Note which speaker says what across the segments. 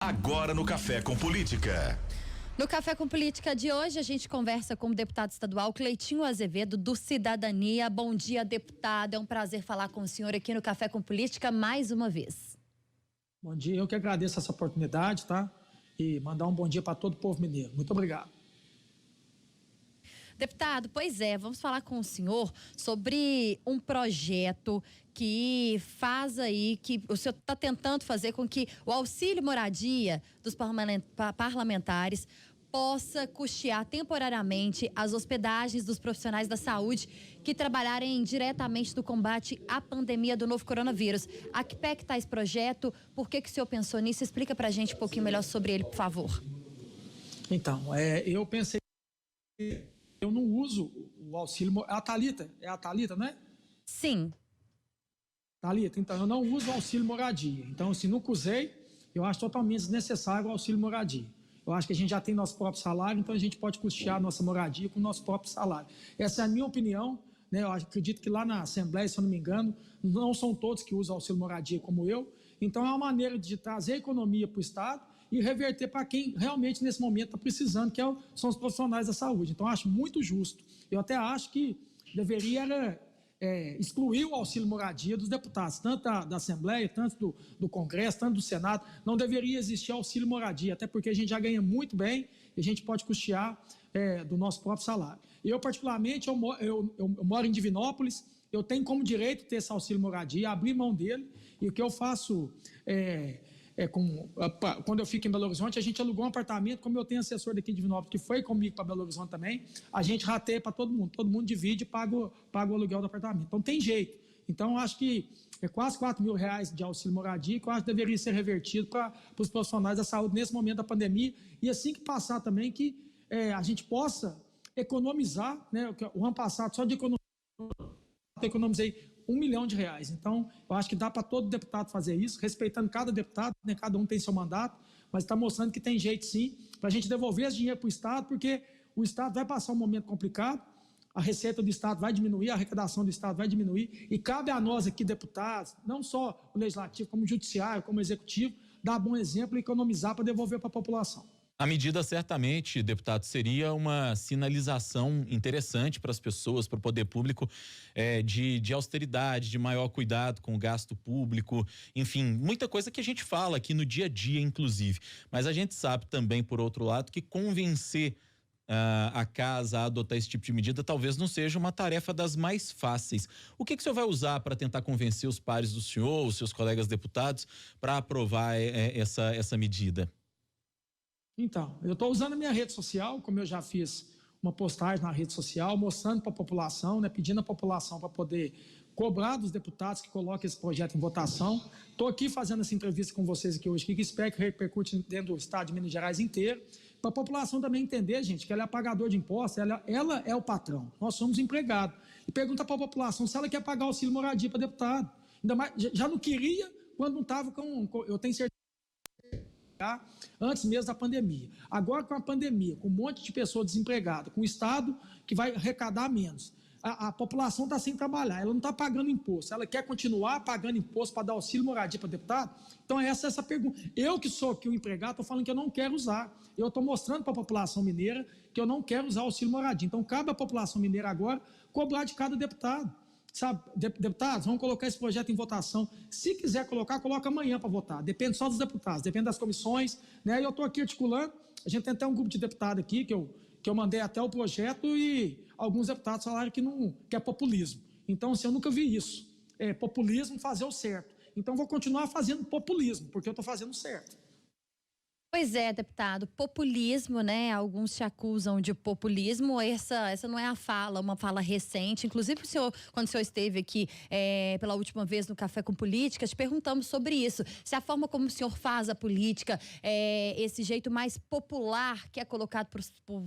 Speaker 1: Agora no Café com Política.
Speaker 2: No Café com Política de hoje, a gente conversa com o deputado estadual Cleitinho Azevedo, do Cidadania. Bom dia, deputado. É um prazer falar com o senhor aqui no Café com Política mais uma vez.
Speaker 3: Bom dia, eu que agradeço essa oportunidade, tá? E mandar um bom dia para todo o povo mineiro. Muito obrigado.
Speaker 2: Deputado, pois é, vamos falar com o senhor sobre um projeto que faz aí, que o senhor está tentando fazer com que o auxílio moradia dos parlamentares possa custear temporariamente as hospedagens dos profissionais da saúde que trabalharem diretamente no combate à pandemia do novo coronavírus. A que pé que está esse projeto? Por que o senhor pensou nisso? Explica pra gente um pouquinho melhor sobre ele, por favor.
Speaker 3: Então, eu pensei que eu não uso o auxílio... É a Thalita, né?
Speaker 2: Sim.
Speaker 3: Thalita, então, eu não uso o auxílio moradia. Então, se nunca usei, eu acho totalmente desnecessário o auxílio moradia. Eu acho que a gente já tem nosso próprio salário, então a gente pode custear a nossa moradia com o nosso próprio salário. Essa é a minha opinião, né? Eu acredito que lá na Assembleia, se eu não me engano, não são todos que usam auxílio moradia como eu. Então, é uma maneira de trazer economia para o Estado e reverter para quem realmente nesse momento está precisando, que são os profissionais da saúde. Então, eu acho muito justo. Eu até acho que deveria excluir o auxílio moradia dos deputados, tanto da Assembleia, tanto do Congresso, tanto do Senado. Não deveria existir auxílio moradia, até porque a gente já ganha muito bem e a gente pode custear do nosso próprio salário. Eu, particularmente, eu moro em Divinópolis, eu tenho como direito ter esse auxílio moradia, abrir mão dele, e o que eu faço quando eu fico em Belo Horizonte, a gente alugou um apartamento, como eu tenho assessor daqui de Divinópolis, que foi comigo para Belo Horizonte também, a gente rateia para todo mundo divide e paga o aluguel do apartamento. Então tem jeito. Então eu acho que é quase R$4.000 de auxílio moradia, que eu acho que deveria ser revertido para os profissionais da saúde nesse momento da pandemia, e assim que passar também, que a gente possa economizar, né? O ano passado, só de economizei R$1 milhão. Então, eu acho que dá para todo deputado fazer isso, respeitando cada deputado, né? Cada um tem seu mandato, mas está mostrando que tem jeito sim, para a gente devolver esse dinheiro para o Estado, porque o Estado vai passar um momento complicado, a receita do Estado vai diminuir, a arrecadação do Estado vai diminuir, e cabe a nós aqui, deputados, não só o Legislativo, como o Judiciário, como o Executivo, dar bom exemplo e economizar para devolver para a população.
Speaker 4: A medida certamente, deputado, seria uma sinalização interessante para as pessoas, para o poder público, de austeridade, de maior cuidado com o gasto público, enfim, muita coisa que a gente fala aqui no dia a dia, inclusive. Mas a gente sabe também, por outro lado, que convencer a casa a adotar esse tipo de medida talvez não seja uma tarefa das mais fáceis. O que o senhor vai usar para tentar convencer os pares do senhor, os seus colegas deputados, para aprovar essa medida?
Speaker 3: Então, eu estou usando a minha rede social, como eu já fiz uma postagem na rede social, mostrando para a população, né, pedindo à população para poder cobrar dos deputados que coloquem esse projeto em votação. Estou aqui fazendo essa entrevista com vocês aqui hoje, que espero que repercute dentro do estado de Minas Gerais inteiro, para a população também entender, gente, que ela é pagador de impostos, ela é o patrão, nós somos empregados. E pergunta para a população se ela quer pagar auxílio moradia para deputado. Ainda mais, já não queria quando não estava eu tenho certeza, antes mesmo da pandemia. Agora, com a pandemia, com um monte de pessoas desempregadas, com o Estado que vai arrecadar menos, a população está sem trabalhar, ela não está pagando imposto, ela quer continuar pagando imposto para dar auxílio moradia para deputado? Então essa pergunta. Eu que sou aqui o empregado, estou falando que eu não quero usar. Eu estou mostrando para a população mineira que eu não quero usar auxílio moradia. Então cabe à população mineira agora cobrar de cada deputado. Sabe, deputados, vamos colocar esse projeto em votação. Se quiser colocar, coloca amanhã para votar. Depende só dos deputados, depende das comissões, né? Eu estou aqui articulando, a gente tem até um grupo de deputados aqui, que eu mandei até o projeto, e alguns deputados falaram que é populismo. Então, assim, eu nunca vi isso. É populismo fazer o certo. Então, vou continuar fazendo populismo, porque eu estou fazendo o certo.
Speaker 2: Pois é, deputado, populismo, né? Alguns te acusam de populismo. Essa não é uma fala recente. Inclusive, quando o senhor esteve aqui pela última vez no Café com Política, te perguntamos sobre isso. Se a forma como o senhor faz a política, esse jeito mais popular que é colocado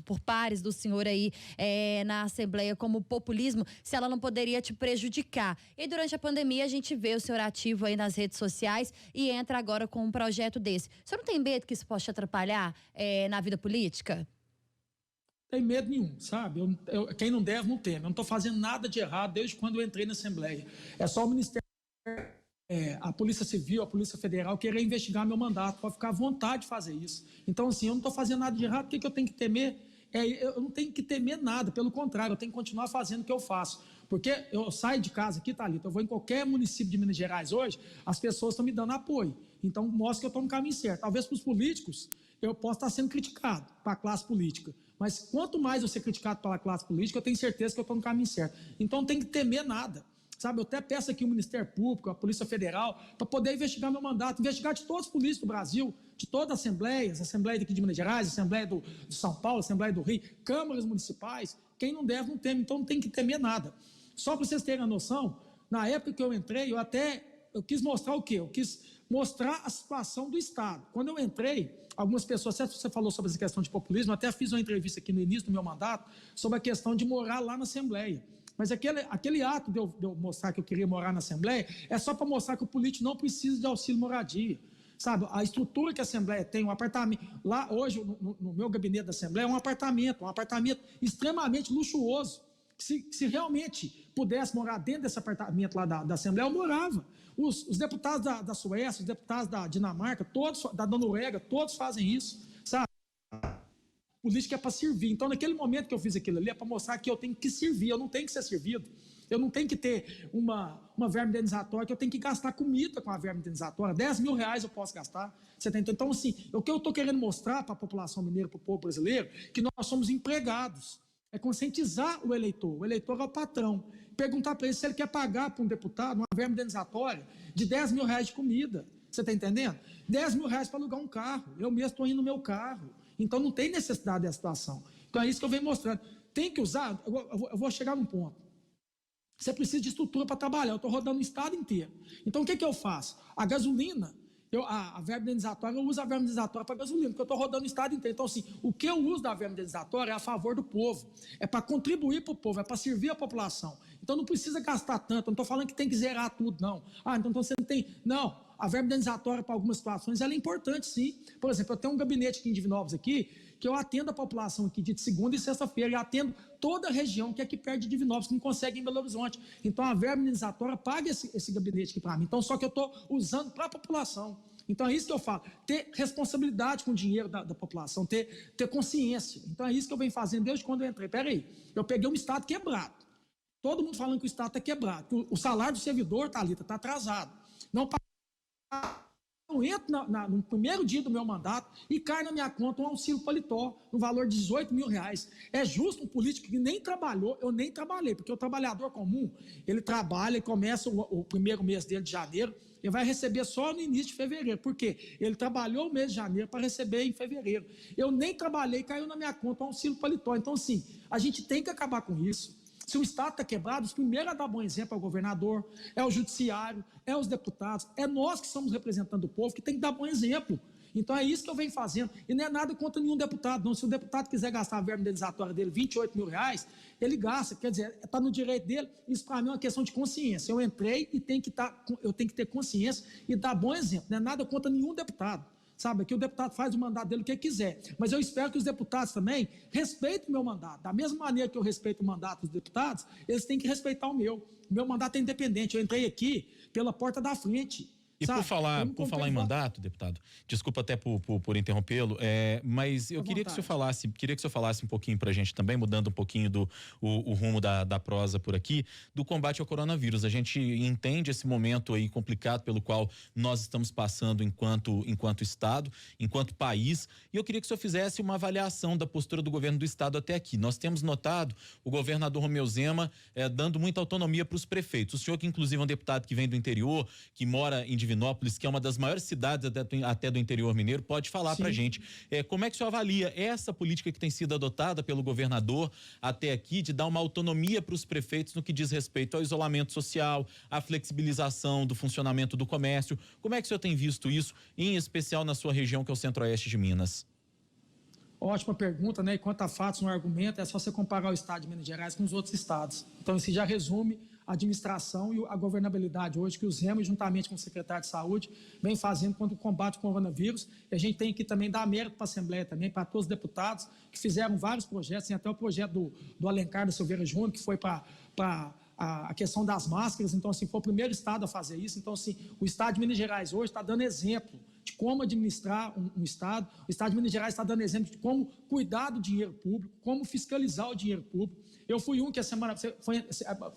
Speaker 2: por pares do senhor aí na Assembleia como populismo, se ela não poderia te prejudicar. E durante a pandemia, a gente vê o senhor ativo aí nas redes sociais e entra agora com um projeto desse. O senhor não tem medo que isso possa te atrapalhar na vida política?
Speaker 3: Tem medo nenhum, sabe? Quem não deve, não teme. Eu não estou fazendo nada de errado desde quando eu entrei na Assembleia. É só o Ministério a Polícia Civil, a Polícia Federal querer investigar meu mandato, pode ficar à vontade de fazer isso. Então, assim, eu não estou fazendo nada de errado, o que eu tenho que temer? Eu não tenho que temer nada, pelo contrário, eu tenho que continuar fazendo o que eu faço. Porque eu saio de casa aqui, Thalita, eu vou em qualquer município de Minas Gerais hoje, as pessoas estão me dando apoio. Então, mostra que eu estou no caminho certo. Talvez para os políticos, eu possa estar sendo criticado para a classe política. Mas quanto mais eu ser criticado pela classe política, eu tenho certeza que eu estou no caminho certo. Então, não tem que temer nada. Sabe, eu até peço aqui o Ministério Público, a Polícia Federal, para poder investigar meu mandato, investigar de todos os políticos do Brasil, de todas as assembleias, Assembleia daqui de Minas Gerais, Assembleia de São Paulo, Assembleia do Rio, câmaras municipais. Quem não deve, não teme, então não tem que temer nada. Só para vocês terem a noção, na época que eu entrei, eu quis mostrar o quê? Eu quis mostrar a situação do Estado. Quando eu entrei, algumas pessoas, você falou sobre essa questão de populismo, eu até fiz uma entrevista aqui no início do meu mandato sobre a questão de morar lá na Assembleia. Mas aquele ato de eu mostrar que eu queria morar na Assembleia é só para mostrar que o político não precisa de auxílio moradia. Sabe, a estrutura que a Assembleia tem, um apartamento, lá hoje no meu gabinete da Assembleia é um apartamento extremamente luxuoso. Se realmente pudesse morar dentro desse apartamento lá da Assembleia, eu morava. Os deputados da Suécia, os deputados da Dinamarca, todos, da Noruega, todos fazem isso, sabe? Política é para servir. Então, naquele momento que eu fiz aquilo ali, é para mostrar que eu tenho que servir, eu não tenho que ser servido. Eu não tenho que ter uma verba indenizatória, que eu tenho que gastar comida com a verba indenizatória. 10 mil reais eu posso gastar. Você tá entendendo? Então, assim, o que eu estou querendo mostrar para a população mineira, para o povo brasileiro, que nós somos empregados. É conscientizar o eleitor. O eleitor é o patrão. Perguntar para ele se ele quer pagar para um deputado uma verba indenizatória de 10 mil reais de comida. Você está entendendo? 10 mil reais para alugar um carro. Eu mesmo estou indo no meu carro. Então, não tem necessidade dessa situação. Então, é isso que eu venho mostrando. Tem que usar, eu vou chegar num ponto. Você precisa de estrutura para trabalhar. Eu estou rodando o estado inteiro. Então, o que eu faço? A gasolina, a verba indenizatória, eu uso a verba indenizatória para gasolina, porque eu estou rodando o estado inteiro. Então, assim, o que eu uso da verba indenizatória é a favor do povo. É para contribuir para o povo, é para servir a população. Então, não precisa gastar tanto. Eu não estou falando que tem que zerar tudo, não. Então você não tem... Não. A verba indenizatória para algumas situações ela é importante, sim. Por exemplo, eu tenho um gabinete aqui em Divinópolis, que eu atendo a população aqui de segunda e sexta-feira, e atendo toda a região que é aqui perto de Divinópolis, que não consegue ir em Belo Horizonte. Então, a verba indenizatória paga esse gabinete aqui para mim. Então, só que eu estou usando para a população. Então, é isso que eu falo. Ter responsabilidade com o dinheiro da população, ter consciência. Então, é isso que eu venho fazendo desde quando eu entrei. Peraí, eu peguei um estado quebrado. Todo mundo falando que o estado está quebrado. O salário do servidor, Thalita, está atrasado. Não eu entro no primeiro dia do meu mandato e cai na minha conta um auxílio paletó no valor de 18 mil reais. É justo um político que nem trabalhou, eu nem trabalhei, porque o trabalhador comum, ele trabalha e começa o primeiro mês dele de janeiro, ele vai receber só no início de fevereiro. Por quê? Ele trabalhou o mês de janeiro para receber em fevereiro. Eu nem trabalhei, caiu na minha conta um auxílio paletó. Então, assim, a gente tem que acabar com isso. Se o Estado está quebrado, os primeiros a dar bom exemplo é o governador, é o judiciário, é os deputados, é nós que somos representando o povo que tem que dar bom exemplo. Então é isso que eu venho fazendo. E não é nada contra nenhum deputado, não. Se o deputado quiser gastar a verba indenizatória dele, 28 mil reais, ele gasta. Quer dizer, está no direito dele. Isso para mim é uma questão de consciência. Eu entrei e eu tenho que ter consciência e dar bom exemplo. Não é nada contra nenhum deputado. Sabe, que o deputado faz o mandato dele o que quiser. Mas eu espero que os deputados também respeitem o meu mandato. Da mesma maneira que eu respeito o mandato dos deputados, eles têm que respeitar o meu. O meu mandato é independente. Eu entrei aqui pela porta da frente.
Speaker 4: E por falar em mandato, deputado, desculpa até por interrompê-lo, mas eu queria que o senhor falasse um pouquinho pra gente também, mudando um pouquinho o rumo da prosa por aqui, do combate ao coronavírus. A gente entende esse momento aí complicado pelo qual nós estamos passando enquanto Estado, enquanto país, e eu queria que o senhor fizesse uma avaliação da postura do governo do Estado até aqui. Nós temos notado o governador Romeu Zema dando muita autonomia para os prefeitos. O senhor, que inclusive é um deputado que vem do interior, que mora em Divinópolis, que é uma das maiores cidades até do interior mineiro, pode falar pra gente como é que o senhor avalia essa política que tem sido adotada pelo governador até aqui, de dar uma autonomia para os prefeitos no que diz respeito ao isolamento social, à flexibilização do funcionamento do comércio. Como é que o senhor tem visto isso, em especial na sua região, que é o centro-oeste de Minas?
Speaker 3: Ótima pergunta, né? E quanto a fatos no argumento, é só você comparar o estado de Minas Gerais com os outros estados. Então, isso já resume a administração e a governabilidade hoje que o Zema, juntamente com o secretário de Saúde, vem fazendo contra o combate ao coronavírus. E a gente tem que também dar mérito para a Assembleia também, para todos os deputados que fizeram vários projetos, tem até o projeto do Alencar da Silveira Júnior, que foi para a questão das máscaras. Então, assim, foi o primeiro estado a fazer isso. Então, assim, o estado de Minas Gerais hoje está dando exemplo de como administrar um estado. O estado de Minas Gerais está dando exemplo de como cuidar do dinheiro público, como fiscalizar o dinheiro público. Eu fui que a semana...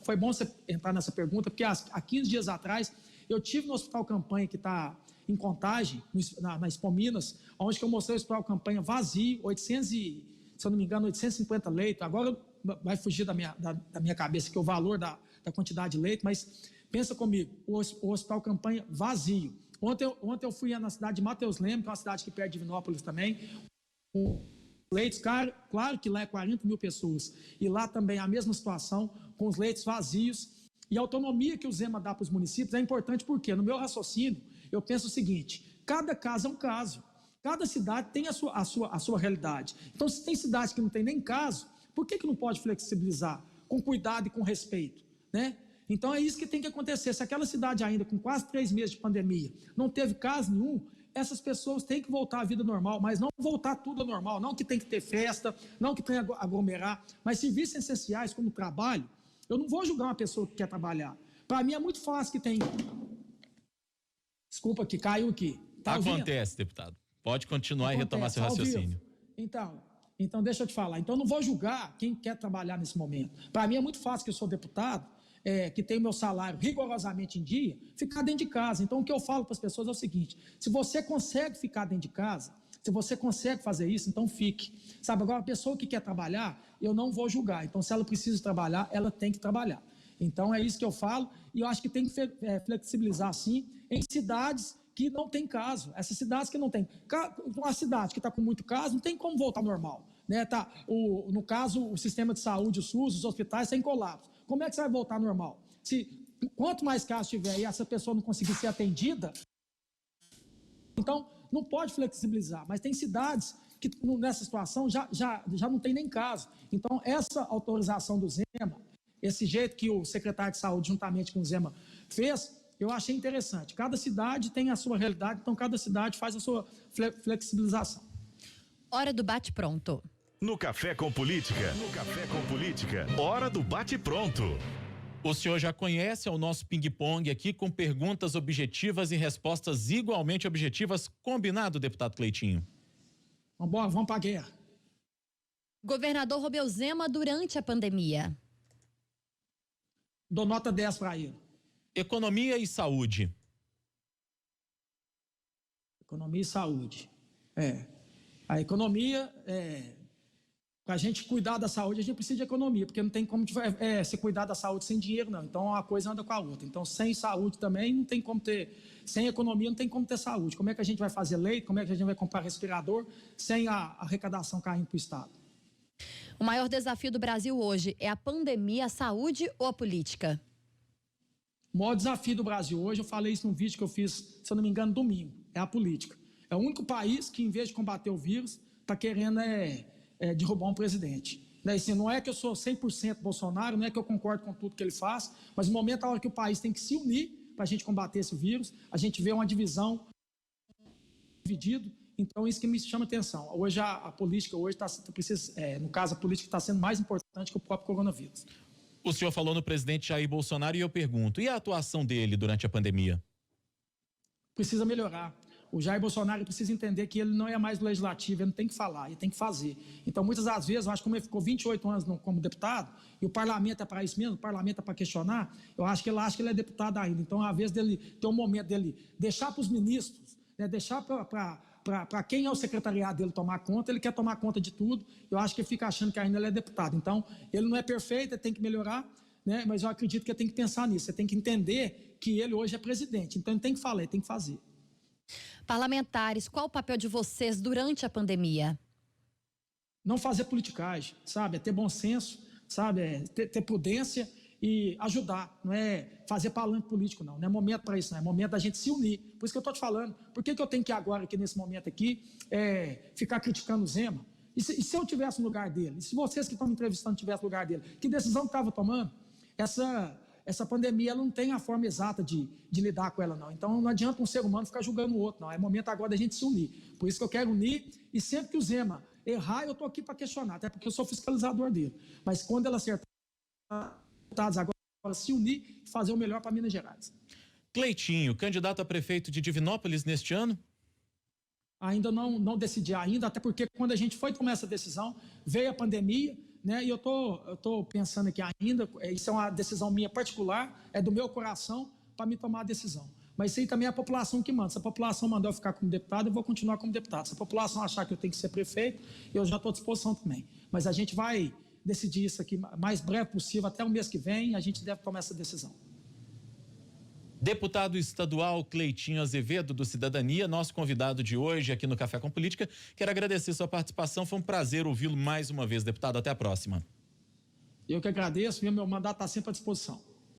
Speaker 3: Foi bom você entrar nessa pergunta, porque há 15 dias atrás eu tive no Hospital Campanha, que está em Contagem, na Expo Minas, onde eu mostrei o Hospital Campanha vazio, 800 se eu não me engano, 850 leitos. Agora vai fugir da minha cabeça que é o valor da quantidade de leitos, mas pensa comigo, o Hospital Campanha vazio. Ontem eu fui na cidade de Mateus Leme, que é uma cidade que perto de Divinópolis também, leitos, claro que lá é 40 mil pessoas, e lá também a mesma situação, com os leitos vazios, e a autonomia que o Zema dá para os municípios é importante porque, no meu raciocínio, eu penso o seguinte, cada caso é um caso, cada cidade tem a sua realidade. Então, se tem cidades que não tem nem caso, por que não pode flexibilizar com cuidado e com respeito, né? Então, é isso que tem que acontecer. Se aquela cidade ainda, com quase 3 meses de pandemia, não teve caso nenhum, essas pessoas têm que voltar à vida normal, mas não voltar tudo ao normal, não que tem que ter festa, não que tem que aglomerar, mas serviços essenciais como trabalho, eu não vou julgar uma pessoa que quer trabalhar. Para mim é muito fácil que tem... Desculpa que caiu aqui. Tá
Speaker 4: Acontece, deputado. Pode continuar e retomar seu raciocínio.
Speaker 3: Então, deixa eu te falar. Então, eu não vou julgar quem quer trabalhar nesse momento. Para mim é muito fácil, que eu sou deputado, que tem o meu salário rigorosamente em dia, ficar dentro de casa. Então, o que eu falo para as pessoas é o seguinte, se você consegue ficar dentro de casa, se você consegue fazer isso, então fique. Sabe, agora a pessoa que quer trabalhar, eu não vou julgar. Então, se ela precisa trabalhar, ela tem que trabalhar. Então, é isso que eu falo, e eu acho que tem que flexibilizar, sim, em cidades que não tem caso. Essas cidades que não tem... Uma cidade que está com muito caso, não tem como voltar ao normal, né? No caso, o sistema de saúde, o SUS, os hospitais, está em colapso. Como é que você vai voltar ao normal? Quanto mais casos tiver e essa pessoa não conseguir ser atendida, então, não pode flexibilizar. Mas tem cidades que, nessa situação, já não tem nem caso. Então, essa autorização do Zema, esse jeito que o secretário de Saúde, juntamente com o Zema, fez, eu achei interessante. Cada cidade tem a sua realidade, então cada cidade faz a sua flexibilização.
Speaker 2: Hora do bate-pronto.
Speaker 1: No Café com Política, hora do bate-pronto.
Speaker 4: O senhor já conhece o nosso ping-pong aqui com perguntas objetivas e respostas igualmente objetivas. Combinado, deputado Cleitinho?
Speaker 3: Vamos para a guerra.
Speaker 2: Governador Romeu Zema durante a pandemia.
Speaker 3: Dou nota 10 para ele.
Speaker 4: Economia e saúde.
Speaker 3: Economia e saúde. A economia, para a gente cuidar da saúde, a gente precisa de economia, porque não tem como se cuidar da saúde sem dinheiro, não. Então, uma coisa anda com a outra. Então, sem saúde também não tem como ter... Sem economia não tem como ter saúde. Como é que a gente vai fazer leite? Como é que a gente vai comprar respirador sem a arrecadação caindo para o Estado?
Speaker 2: O maior desafio do Brasil hoje é a pandemia, a saúde ou a política?
Speaker 3: O maior desafio do Brasil hoje, eu falei isso num vídeo que eu fiz, se eu não me engano, domingo, é a política. É o único país que, em vez de combater o vírus, está querendo derrubar um presidente. Assim, não é que eu sou 100% Bolsonaro, não é que eu concordo com tudo que ele faz, mas no momento, a hora que o país tem que se unir para a gente combater esse vírus, a gente vê uma divisão dividido. Então, isso que me chama atenção. Hoje, a política, no caso, a política está sendo mais importante que o próprio coronavírus.
Speaker 4: O senhor falou no presidente Jair Bolsonaro e eu pergunto, e a atuação dele durante a pandemia?
Speaker 3: Precisa melhorar. O Jair Bolsonaro precisa entender que ele não é mais do legislativo, ele não tem que falar, ele tem que fazer. Então, muitas das vezes, eu acho que como ele ficou 28 anos como deputado, e o parlamento é para isso mesmo, o parlamento é para questionar, eu acho que ele acha que ele é deputado ainda. Então, às vezes, dele ter um momento dele deixar para os ministros, né, deixar para quem é o secretariado dele tomar conta, ele quer tomar conta de tudo, eu acho que ele fica achando que ainda ele é deputado. Então, ele não é perfeito, ele tem que melhorar, né, mas eu acredito que ele tem que pensar nisso, ele tem que entender que ele hoje é presidente, então ele tem que falar, ele tem que fazer.
Speaker 2: Parlamentares, qual o papel de vocês durante a pandemia?
Speaker 3: Não fazer politicagem, sabe? É ter bom senso, sabe? É ter prudência e ajudar. Não é fazer palanque político, não. Não é momento para isso, não. É momento da gente se unir. Por isso que eu estou te falando. Por que eu tenho que agora, aqui nesse momento aqui, ficar criticando o Zema? E se eu tivesse no lugar dele? E se vocês que estão me entrevistando tivessem no lugar dele? Que decisão que estava tomando? Essa pandemia, ela não tem a forma exata de lidar com ela, não. Então, não adianta um ser humano ficar julgando o outro, não. É momento agora da gente se unir. Por isso que eu quero unir, e sempre que o Zema errar, eu estou aqui para questionar, até porque eu sou fiscalizador dele. Mas quando ela acertar, agora se unir e fazer o melhor para Minas Gerais.
Speaker 4: Cleitinho, candidato a prefeito de Divinópolis neste ano?
Speaker 3: Ainda não decidi ainda, até porque quando a gente foi tomar essa decisão, veio a pandemia, né? E eu tô pensando aqui ainda, isso é uma decisão minha particular, é do meu coração para me tomar a decisão. Mas isso aí também é a população que manda. Se a população mandar eu ficar como deputado, eu vou continuar como deputado. Se a população achar que eu tenho que ser prefeito, eu já estou à disposição também. Mas a gente vai decidir isso aqui mais breve possível, até o mês que vem, a gente deve tomar essa decisão.
Speaker 4: Deputado estadual Cleitinho Azevedo, do Cidadania, nosso convidado de hoje aqui no Café com Política. Quero agradecer sua participação, foi um prazer ouvi-lo mais uma vez, deputado. Até a próxima.
Speaker 3: Eu que agradeço, meu mandato está sempre à disposição.